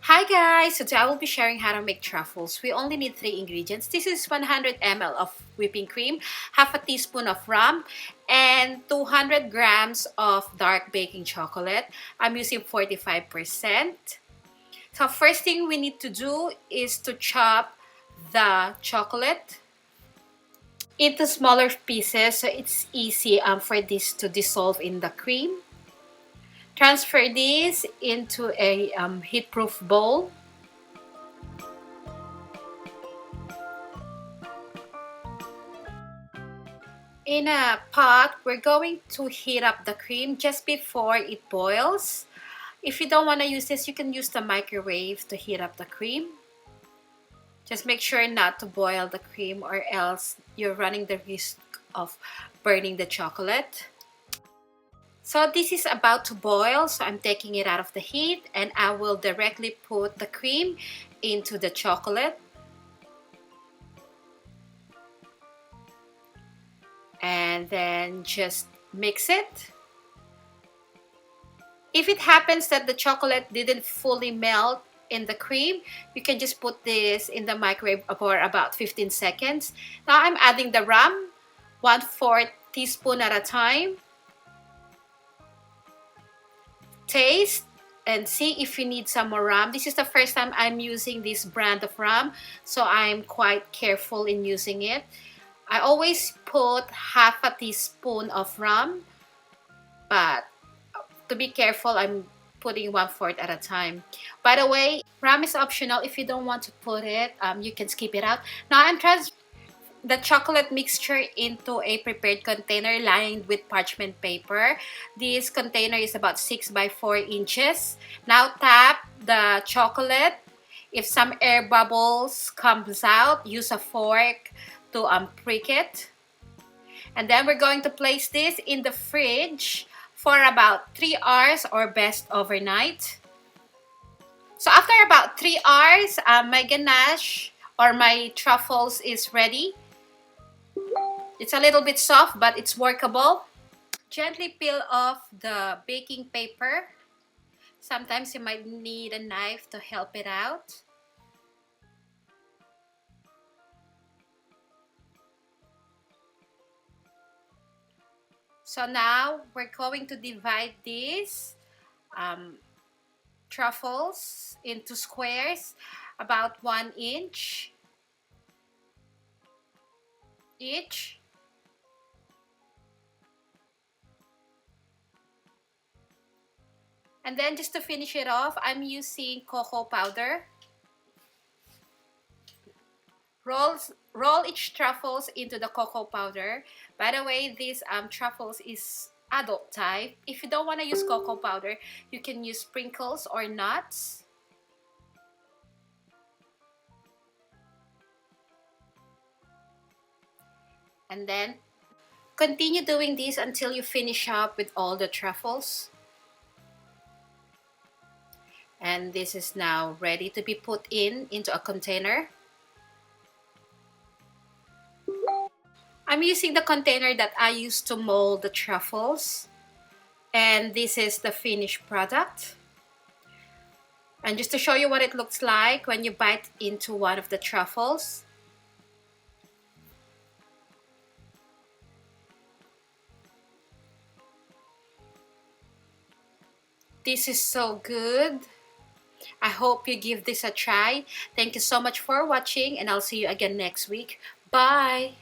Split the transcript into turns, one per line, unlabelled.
Hi guys! So today I will be sharing how to make truffles. We only need 3 ingredients. This is 100 ml of whipping cream, half a teaspoon of rum, and 200 grams of dark baking chocolate. I'm using 45%. So first thing we need to do is to chop the chocolate into smaller pieces so it's easy for this to dissolve in the cream. Transfer this into a heat-proof bowl. In a pot, we're going to heat up the cream just before it boils. If you don't want to use this, you can use the microwave to heat up the cream. Just make sure not to boil the cream or else you're running the risk of burning the chocolate. So this is about to boil, so I'm taking it out of the heat and I will directly put the cream into the chocolate. And then just mix it. If it happens that the chocolate didn't fully melt in the cream, you can just put this in the microwave for about 15 seconds. Now I'm adding the rum, 1/4 teaspoon at a time. Taste and see if you need some more rum. This is the first time I'm using this brand of rum, so I'm quite careful in using it. I always put half a teaspoon of rum, but to be careful, I'm putting 1/4 at a time. By the way, rum is optional. If you don't want to put it, you can skip it out. Now I'm transferring the chocolate mixture into a prepared container lined with parchment paper. This container is about 6 by 4 inches. Now tap the chocolate. If some air bubbles comes out, use a fork to prick it. And then we're going to place this in the fridge for about 3 hours or best overnight. So after about 3 hours, my ganache or my truffles is ready. It's a little bit soft, but it's workable. Gently peel off the baking paper. Sometimes you might need a knife to help it out. So now we're going to divide these truffles into squares about 1 inch each. And then just to finish it off, I'm using cocoa powder. Roll each truffles into the cocoa powder. By the way, this truffles is adult type. If you don't want to use cocoa powder, you can use sprinkles or nuts. And then continue doing this until you finish up with all the truffles. And this is now ready to be put into a container. I'm using the container that I used to mold the truffles. And this is the finished product. And just to show you what it looks like when you bite into one of the truffles. This is so good. I hope you give this a try. Thank you so much for watching and I'll see you again next week. Bye!